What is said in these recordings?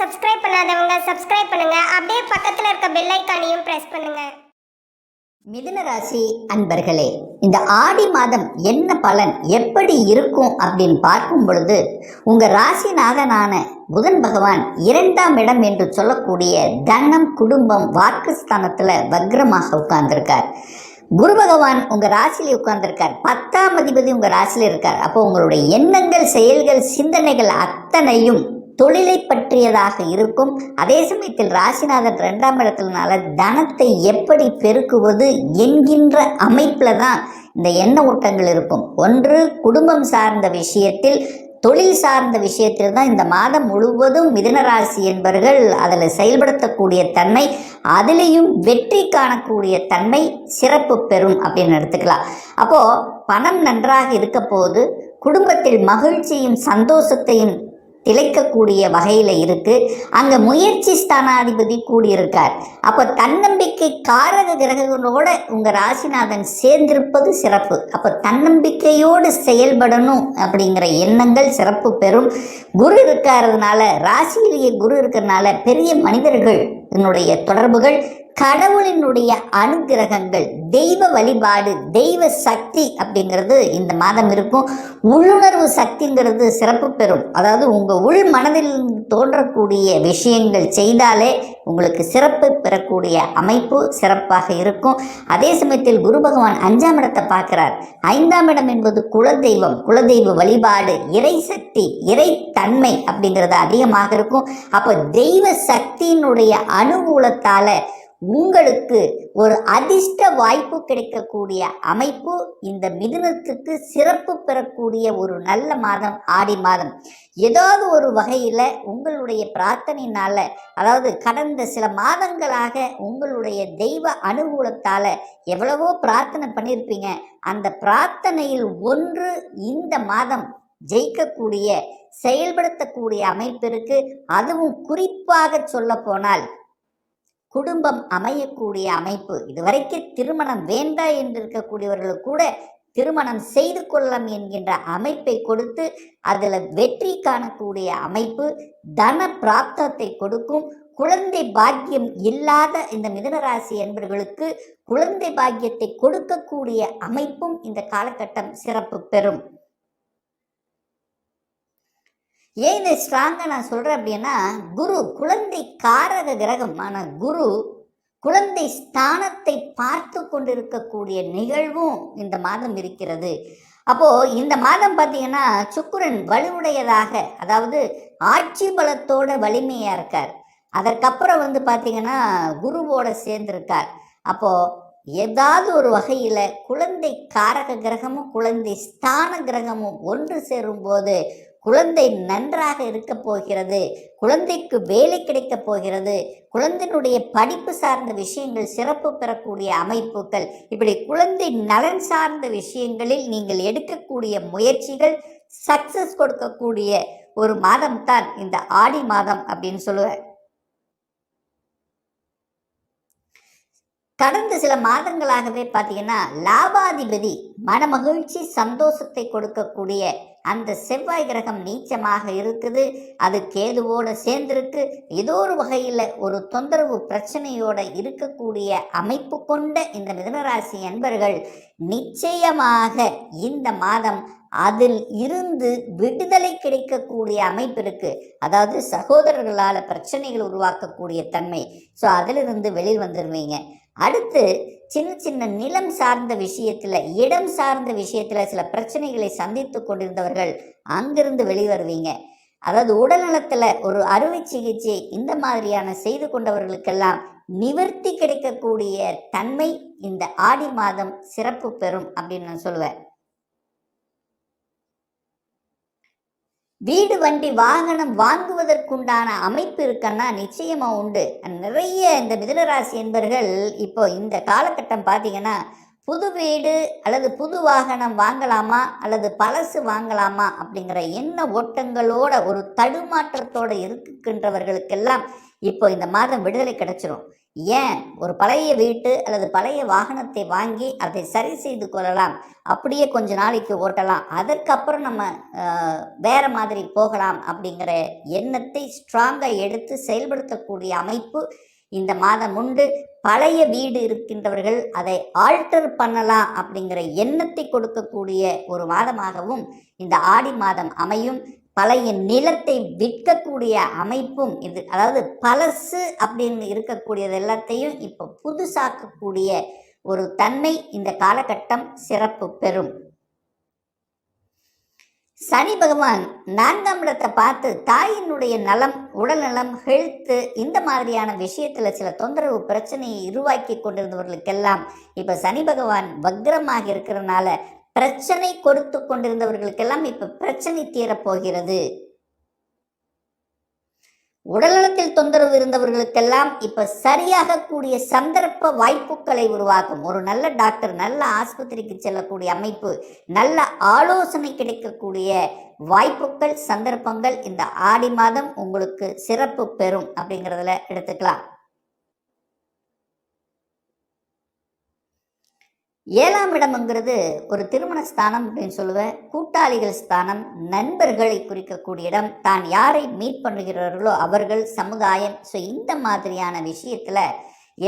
Subscribe பண்ணாதவங்க subscribe பண்ணுங்க. அப்படியே பக்கத்துல இருக்க பெல் ஐகானையும் பிரஸ் பண்ணுங்க. மிதுன ராசி அன்பர்களே, இந்த ஆடி மாதம் என்ன பலன் எப்படி இருக்கும் அப்படின்னு பார்க்கும் பொழுது உங்க ராசிநாதனான புதன் பகவான் 2ஆம் இடம் என்று சொல்லக்கூடிய தனம் குடும்பம் வாக்குஸ்தானத்துல வக்ரமாக உட்கார்ந்திருக்கார். குரு பகவான் உங்க ராசியில உட்கார்ந்திருக்கார். 10ஆம் அதிபதி உங்க ராசியில இருக்கார். அப்போ உங்களுடைய எண்ணங்கள், செயல்கள், சிந்தனைகள் அத்தனையும் தொழிலை பற்றியதாக இருக்கும். அதே சமயத்தில் ராசிநாதன் 2ஆம் இடத்துலனால தனத்தை எப்படி பெருக்குவது என்கின்ற அமைப்புல தான் இந்த எண்ண ஓட்டங்கள் இருக்கும். ஒன்று குடும்பம் சார்ந்த விஷயத்தில், தொழில் சார்ந்த விஷயத்தில் தான் இந்த மாதம் முழுவதும் மிதுன ராசி என்பவர்கள் அதில் செயல்படுத்தக்கூடிய தன்மை, அதிலையும் வெற்றி காணக்கூடிய தன்மை சிறப்பு பெறும் அப்படின்னு எடுத்துக்கலாம். அப்போது பணம் நன்றாக இருக்க போது குடும்பத்தில் மகிழ்ச்சியும் சந்தோஷத்தையும் திளைக்கக்கூடிய வகையில் இருக்குது. அங்கே முயற்சி ஸ்தானாதிபதி கூடியிருக்கார். அப்போ தன்னம்பிக்கை காரக கிரகங்களோட உங்கள் ராசிநாதன் சேர்ந்திருப்பது சிறப்பு. அப்போ தன்னம்பிக்கையோடு செயல்படணும் அப்படிங்கிற எண்ணங்கள் சிறப்பு பெறும். குரு இருக்கிறதுனால, ராசியிலேயே குரு இருக்கிறதுனால பெரிய மனிதர்கள் என்னுடைய தொடர்புகள், கடவுளினுடைய அனுகிரகங்கள், தெய்வ வழிபாடு, தெய்வ சக்தி அப்படிங்கிறது இந்த மாதம் இருக்கும். உள்ளுணர்வு சக்திங்கிறது சிறப்பு பெறும். அதாவது உங்கள் உள் மனதில் தோன்றக்கூடிய விஷயங்கள் செய்தாலே உங்களுக்கு சிறப்பு பெறக்கூடிய அமைப்பு சிறப்பாக இருக்கும். அதே சமயத்தில் குரு பகவான் 5ஆம் இடத்தை பார்க்கிறார். 5ஆம் இடம் என்பது குலதெய்வம், குலதெய்வ வழிபாடு, இறை சக்தி, இறை தன்மை அப்படிங்கிறது அதிகமாக இருக்கும். அப்போ தெய்வ சக்தியினுடைய அனுகூலத்தால உங்களுக்கு ஒரு அதிர்ஷ்ட வாய்ப்பு கிடைக்கக்கூடிய அமைப்பு இந்த மிதுனத்துக்கு சிறப்பு பெறக்கூடிய ஒரு நல்ல மாதம் ஆடி மாதம். ஏதாவது ஒரு வகையில் உங்களுடைய பிரார்த்தனையினால, அதாவது கடந்த சில மாதங்களாக உங்களுடைய தெய்வ அனுகூலத்தால் எவ்வளவோ பிரார்த்தனை பண்ணியிருப்பீங்க. அந்த பிரார்த்தனையில் ஒன்று இந்த மாதம் ஜெயிக்கக்கூடிய, செயல்படுத்தக்கூடிய அமைப்பிற்கு. அதுவும் குறிப்பாக சொல்ல போனால் குடும்பம் அமையக்கூடிய அமைப்பு. இதுவரைக்கும் திருமணம் வேண்டாம் என்று இருக்கக்கூடியவர்களுக்கு கூட திருமணம் செய்து கொள்ளலாம் என்கின்ற அமைப்பை கொடுத்து அதில் வெற்றி காணக்கூடிய அமைப்பு, தன பிராப்தத்தை கொடுக்கும். குழந்தை பாக்கியம் இல்லாத இந்த மிதுனராசி என்பவர்களுக்கு குழந்தை பாக்கியத்தை கொடுக்கக்கூடிய அமைப்பும் இந்த காலகட்டம் சிறப்பு பெறும். ஏன் இதை ஸ்ட்ராங்காக நான் சொல்கிறேன் அப்படின்னா, குரு குழந்தை காரக கிரகம். ஆனால் குரு குழந்தை ஸ்தானத்தை பார்த்து கொண்டிருக்கக்கூடிய நிகழ்வும் இந்த மாதம் இருக்கிறது. அப்போது இந்த மாதம் பார்த்தீங்கன்னா சுக்கிரன் வலுவுடையதாக, அதாவது ஆட்சி பலத்தோட வலிமையாக இருக்கார். அதற்கப்புறம் பார்த்தீங்கன்னா குருவோட சேர்ந்திருக்கார். அப்போது ஏதாவது ஒரு வகையில் குழந்தை காரக கிரகமும் குழந்தை ஸ்தான கிரகமும் ஒன்று சேரும்போது குழந்தை நன்றாக இருக்க போகிறது, குழந்தைக்கு வேலை கிடைக்க போகிறது, குழந்தையினுடைய படிப்பு சார்ந்த விஷயங்கள் சிறப்பு பெறக்கூடிய அமைப்புகள், இப்படி குழந்தை நலன் சார்ந்த விஷயங்களில் நீங்கள் எடுக்கக்கூடிய முயற்சிகள் சக்சஸ் கொடுக்கக்கூடிய ஒரு மாதம் தான் இந்த ஆடி மாதம் அப்படின்னு சொல்லுவேன். கடந்த சில மாதங்களாகவே பார்த்தீங்கன்னா லாபாதிபதி மனமகிழ்ச்சி சந்தோஷத்தை கொடுக்கக்கூடிய அந்த செவ்வாய் கிரகம் நீச்சமாக இருக்குது. அது கேதுவோடு சேர்ந்திருக்கு. ஏதோ ஒரு வகையில் ஒரு தொந்தரவு பிரச்சனையோடு இருக்கக்கூடிய அமைப்பு கொண்ட இந்த மிதுனராசி அன்பர்கள் நிச்சயமாக இந்த மாதம் அதில் இருந்து விடுதலை கிடைக்கக்கூடிய அமைப்பு இருக்கு. அதாவது சகோதரர்களால் பிரச்சனைகள் உருவாக்கக்கூடிய தன்மை. ஸோ அதிலிருந்து வெளியில் வந்துடுவீங்க. அடுத்து சின்ன சின்ன நிலம் சார்ந்த விஷயத்தில், இடம் சார்ந்த விஷயத்தில் சில பிரச்சனைகளை சந்தித்து கொண்டிருந்தவர்கள் அங்கிருந்து வெளிவருவீங்க. அதாவது உடல்நலத்தில் ஒரு அறுவை சிகிச்சை இந்த மாதிரியான செய்து கொண்டவர்களுக்கெல்லாம் நிவர்த்தி கிடைக்கக்கூடிய தன்மை இந்த ஆடி மாதம் சிறப்பு பெறும் அப்படின்னு நான் சொல்லுவேன். வீடு வண்டி வாகனம் வாங்குவதற்குண்டான அமைப்பு இருக்குன்னா நிச்சயமாக உண்டு. நிறைய இந்த மிதுனராசி என்பவர்கள் இப்போ இந்த காலகட்டம் பார்த்தீங்கன்னா புது வீடு அல்லது புது வாகனம் வாங்கலாமா அல்லது பழசு வாங்கலாமா அப்படிங்கிற எண்ண ஓட்டங்களோட ஒரு தடுமாற்றத்தோட இருக்கின்றவர்களுக்கெல்லாம் இப்போ இந்த மாதம் விடுதலை கிடைச்சிரும். ஏன், ஒரு பழைய வீட்டு அல்லது பழைய வாகனத்தை வாங்கி அதை சரி செய்து கொள்ளலாம், அப்படியே கொஞ்ச நாளைக்கு ஓட்டலாம், அதற்கப்புறம் நம்ம வேற மாதிரி போகலாம் அப்படிங்கிற எண்ணத்தை ஸ்ட்ராங்காக எடுத்து செயல்படுத்தக்கூடிய அமைப்பு இந்த மாதம் உண்டு. பழைய வீடு இருக்கின்றவர்கள் அதை ஆல்டர் பண்ணலாம் அப்படிங்கிற எண்ணத்தை கொடுக்கக்கூடிய ஒரு மாதமாகவும் இந்த ஆடி மாதம் அமையும். பழைய நிலத்தை விற்கக்கூடிய அமைப்பும் இது, அதாவது பழசு அப்படின்னு இருக்கக்கூடியது எல்லாத்தையும் இப்போ புதுசாக்கக்கூடிய ஒரு தன்மை இந்த காலகட்டம் சிறப்பு பெறும். சனி பகவான் 4ஆம் இடத்தை பார்த்து தாயினுடைய நலம், உடல் நலம், ஹெல்த்து இந்த மாதிரியான விஷயத்தில் சில தொந்தரவு பிரச்சனையை உருவாக்கி கொண்டிருந்தவர்களுக்கெல்லாம் இப்போ சனி பகவான் வக்ரமாக இருக்கிறதுனால பிரச்சனை கொடுத்து கொண்டிருந்தவர்களுக்கெல்லாம் இப்போ பிரச்சனை தீரப்போகிறது. உடல்நலத்தில் தொந்தரவு இருந்தவர்களுக்கெல்லாம் இப்போ சரியாக கூடிய சந்தர்ப்ப வாய்ப்புகளை உருவாக்கும். ஒரு நல்ல டாக்டர், நல்ல ஆஸ்பத்திரிக்கு செல்லக்கூடிய அமைப்பு, நல்ல ஆலோசனை கிடைக்கக்கூடிய வாய்ப்புகள், சந்தர்ப்பங்கள் இந்த ஆடி மாதம் உங்களுக்கு சிறப்பு பெறும் அப்படிங்கிறதுல எடுத்துக்கலாம். 7ஆம் இடம்ங்கிறது ஒரு திருமண ஸ்தானம் அப்படின்னு சொல்லுவேன். கூட்டாளிகள் ஸ்தானம், நண்பர்களை குறிக்கக்கூடிய இடம், தான் யாரை மீட் பண்ணுகிறார்களோ அவர்கள், சமுதாயம். ஸோ இந்த மாதிரியான விஷயத்தில்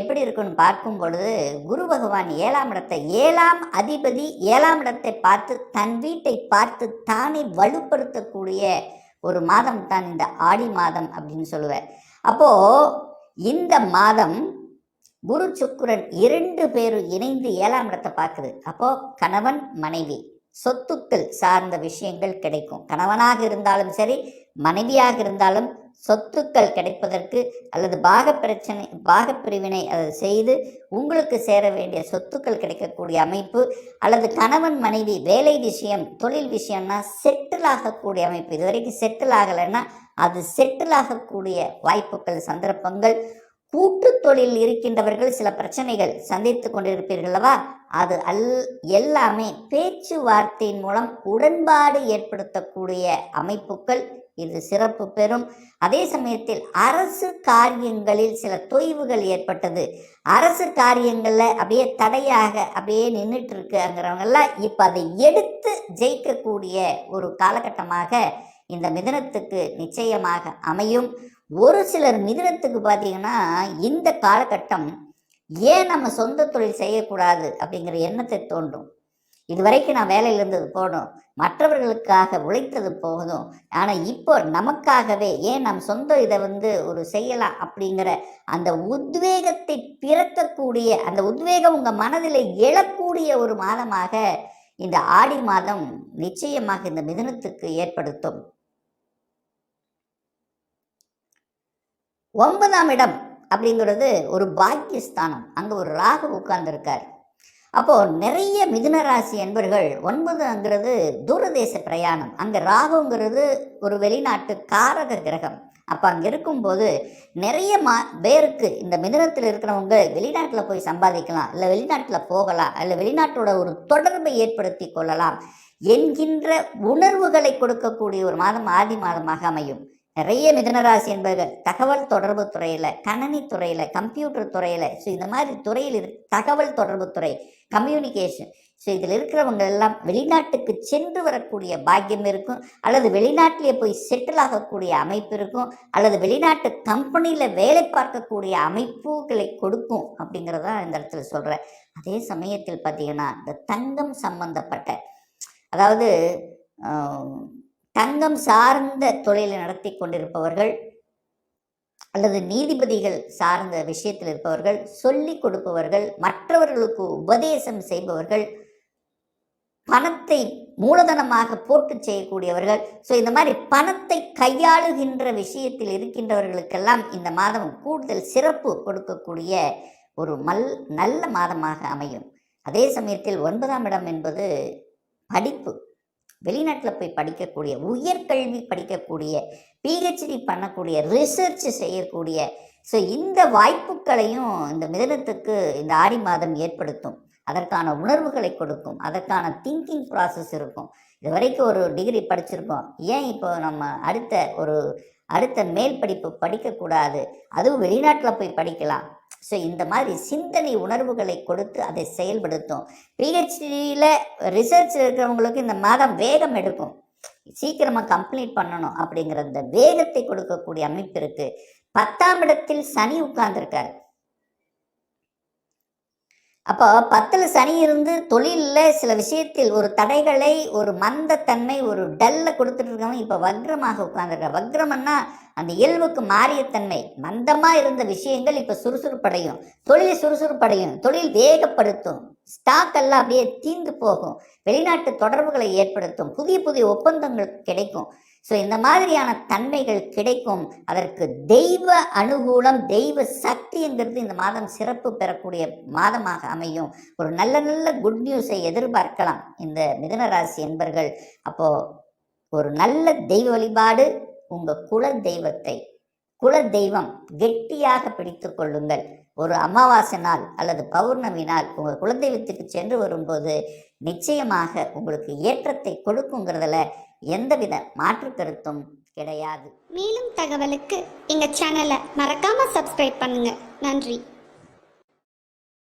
எப்படி இருக்குன்னு பார்க்கும் பொழுது குரு பகவான் 7ஆம் இடத்தை, 7ஆம் அதிபதி 7ஆம் இடத்தை பார்த்து தன் வீட்டை பார்த்து தானே வலுப்படுத்தக்கூடிய ஒரு மாதம் தான் இந்த ஆடி மாதம் அப்படின்னு சொல்லுவேன். அப்போது இந்த மாதம் குரு சுக்கிரன் 2 பேரும் இணைந்து 7ஆம் இடத்தை பார்க்குது. அப்போது கணவன் மனைவி சொத்துக்கள் சார்ந்த விஷயங்கள் கிடைக்கும். கணவனாக இருந்தாலும் சரி, மனைவியாக இருந்தாலும் சொத்துக்கள் கிடைப்பதற்கு அல்லது பாகப்பிரிவினை அதை செய்து உங்களுக்கு சேர வேண்டிய சொத்துக்கள் கிடைக்கக்கூடிய அமைப்பு, அல்லது கணவன் மனைவி வேலை விஷயம், தொழில் விஷயம்னா செட்டில் ஆகக்கூடிய அமைப்பு. இதுவரைக்கும் செட்டில் ஆகலைன்னா அது செட்டில் ஆகக்கூடிய வாய்ப்புகள், சந்தர்ப்பங்கள். கூட்டு தொழில் இருக்கின்றவர்கள் சில பிரச்சனைகள் சந்தித்து கொண்டிருப்பீர்களவா, அது எல்லாமே பேச்சுவார்த்தையின் மூலம் உடன்பாடு ஏற்படுத்தக்கூடிய அமைப்புகள் இது சிறப்பு பெறும். அதே சமயத்தில் அரசு காரியங்களில் சில தொய்வுகள் ஏற்பட்டது, அரசு காரியங்களில் அப்படியே தடையாக அப்படியே நின்றுட்டு இருக்குங்கிறவங்கெல்லாம் இப்போ அதை எடுத்து ஜெயிக்கக்கூடிய ஒரு காலகட்டமாக இந்த மிதுனத்துக்கு நிச்சயமாக அமையும். ஒரு சிலர் மிதுனத்துக்கு பார்த்தீங்கன்னா இந்த காலகட்டம் ஏன் நம்ம சொந்த தொழில் செய்யக்கூடாது அப்படிங்கிற எண்ணத்தை தோன்றும். இதுவரைக்கும் நான் வேலையில் இருந்தது போதும், மற்றவர்களுக்காக உழைத்தது போதும், ஆனால் இப்போ நமக்காகவே ஏன் நம் சொந்த இதை ஒரு செய்யலாம் அப்படிங்கிற அந்த உத்வேகத்தை பிறக்கக்கூடிய, அந்த உத்வேகம் உங்கள் மனதில் எழக்கூடிய ஒரு மாதமாக இந்த ஆடி மாதம் நிச்சயமாக இந்த மிதுனத்துக்கு ஏற்படுத்தும். 9ஆம் இடம் அப்படிங்கிறது ஒரு பாக்கியஸ்தானம். அங்கே ஒரு ராகு உட்கார்ந்துருக்கார். அப்போது நிறைய மிதுன ராசி என்பர்கள் 9ங்கிறது தூரதேச பிரயாணம். அங்கே ராகுங்கிறது ஒரு வெளிநாட்டு காரக கிரகம். அப்போ அங்கே இருக்கும்போது நிறைய பேருக்கு இந்த மிதுனத்தில் இருக்கிறவங்க வெளிநாட்டில் போய் சம்பாதிக்கலாம், இல்லை வெளிநாட்டில் போகலாம், இல்லை வெளிநாட்டோட ஒரு தொடர்பை ஏற்படுத்தி கொள்ளலாம் என்கின்ற உணர்வுகளை கொடுக்கக்கூடிய ஒரு மாதம் ஆதி மாதமாக அமையும். நிறைய மிதுனராசி என்பவர்கள் தகவல் தொடர்பு துறையில், கணனி துறையில், கம்ப்யூட்டர் துறையில், ஸோ இந்த மாதிரி துறையில் தகவல் தொடர்பு துறை, கம்யூனிகேஷன், ஸோ இதில் இருக்கிறவங்க எல்லாம் வெளிநாட்டுக்கு சென்று வரக்கூடிய பாக்கியம் இருக்கும், அல்லது வெளிநாட்டிலே போய் செட்டில் ஆகக்கூடிய அமைப்பு இருக்கும், அல்லது வெளிநாட்டு கம்பெனியில் வேலை பார்க்கக்கூடிய அமைப்புகளை கொடுக்கும் அப்படிங்கிறத இந்த இடத்துல சொல்கிறேன். அதே சமயத்தில் பார்த்தீங்கன்னா இந்த தங்கம் சம்பந்தப்பட்ட, அதாவது தங்கம் சார்ந்த தொழிலை நடத்தி கொண்டிருப்பவர்கள் அல்லது நீதிபதிகள் சார்ந்த விஷயத்தில் இருப்பவர்கள், சொல்லி கொடுப்பவர்கள், மற்றவர்களுக்கு உபதேசம் செய்பவர்கள், பணத்தை மூலதனமாக போட்டு செய்யக்கூடியவர்கள், ஸோ இந்த மாதிரி பணத்தை கையாளுகின்ற விஷயத்தில் இருக்கின்றவர்களுக்கெல்லாம் இந்த மாதம் கூடுதல் சிறப்பு கொடுக்கக்கூடிய ஒரு நல்ல மாதமாக அமையும். அதே சமயத்தில் 9ஆம் இடம் என்பது படிப்பு, வெளிநாட்டில் போய் படிக்கக்கூடிய, உயர்கல்வி படிக்கக்கூடிய, பிஹெச்டி பண்ணக்கூடிய, ரிசர்ச் செய்யக்கூடிய, ஸோ இந்த வாய்ப்புகளையும் இந்த மிதுனத்துக்கு இந்த ஆடி மாதம் ஏற்படுத்தும். அதற்கான உணர்வுகளை கொடுக்கும், அதற்கான திங்கிங் ப்ராசஸ் இருக்கும். இது வரைக்கும் ஒரு டிகிரி படிச்சிருக்கோம், ஏன் இப்போ நம்ம அடுத்த மேல் படிப்பு படிக்கக்கூடாது, அதுவும் வெளிநாட்டில் போய் படிக்கலாம். ஸோ இந்த மாதிரி சிந்தனை உணர்வுகளை கொடுத்து அதை செயல்படுத்தும். பிஹெச்டியில் ரிசர்ச் இருக்கிறவங்களுக்கு இந்த மாதம் வேகம் எடுக்கும், சீக்கிரமாக கம்ப்ளீட் பண்ணணும் அப்படிங்கிற இந்த வேகத்தை கொடுக்கக்கூடிய அமைப்பு இருக்கு. 10ஆம் இடத்தில் சனி உட்கார்ந்துருக்காரு. அப்போ 10ல் சனி இருந்து தொழிலில் சில விஷயத்தில் ஒரு தடைகளை, ஒரு மந்தத்தன்மை, ஒரு டல்லை கொடுத்துட்டு இருக்கவங்க இப்போ வக்ரமாக உட்கார்ந்துருக்காரு. வக்ரம்னா அந்த இயல்புக்கு மாறிய தன்மை. மந்தமாக இருந்த விஷயங்கள் இப்போ சுறுசுறுப்படையும், தொழில் சுறுசுறுப்படையும், தொழில் வேகப்படுத்தும், ஸ்டாக் எல்லாம் அப்படியே தீர்ந்து போகும், வெளிநாட்டு தொடர்புகளை ஏற்படுத்தும், புதிய புதிய ஒப்பந்தங்கள் கிடைக்கும். ஸோ இந்த மாதிரியான தன்மைகள் கிடைக்கும். அதற்கு தெய்வ அனுகூலம், தெய்வ சக்திங்கிறது இந்த மாதம் சிறப்பு பெறக்கூடிய மாதமாக அமையும். ஒரு நல்ல நல்ல குட் நியூஸை எதிர்பார்க்கலாம் இந்த மிதுன ராசி என்பர்கள். அப்போது ஒரு நல்ல தெய்வ வழிபாடு, உங்கள் குல தெய்வம் கெட்டியாக பிடித்து கொள்ளுங்கள். ஒரு அமாவாசை நாள் அல்லது பௌர்ணமி நாள் உங்கள் குலதெய்வத்துக்கு சென்று வரும்போது நிச்சயமாக உங்களுக்கு ஏற்றத்தை கொடுக்குங்கிறதுல எந்தவித மாற்று கருத்தும் கிடையாது. மேலும் தகவலுக்கு எங்கள் சேனலை மறக்காமல் சப்ஸ்கிரைப் பண்ணுங்கள். நன்றி.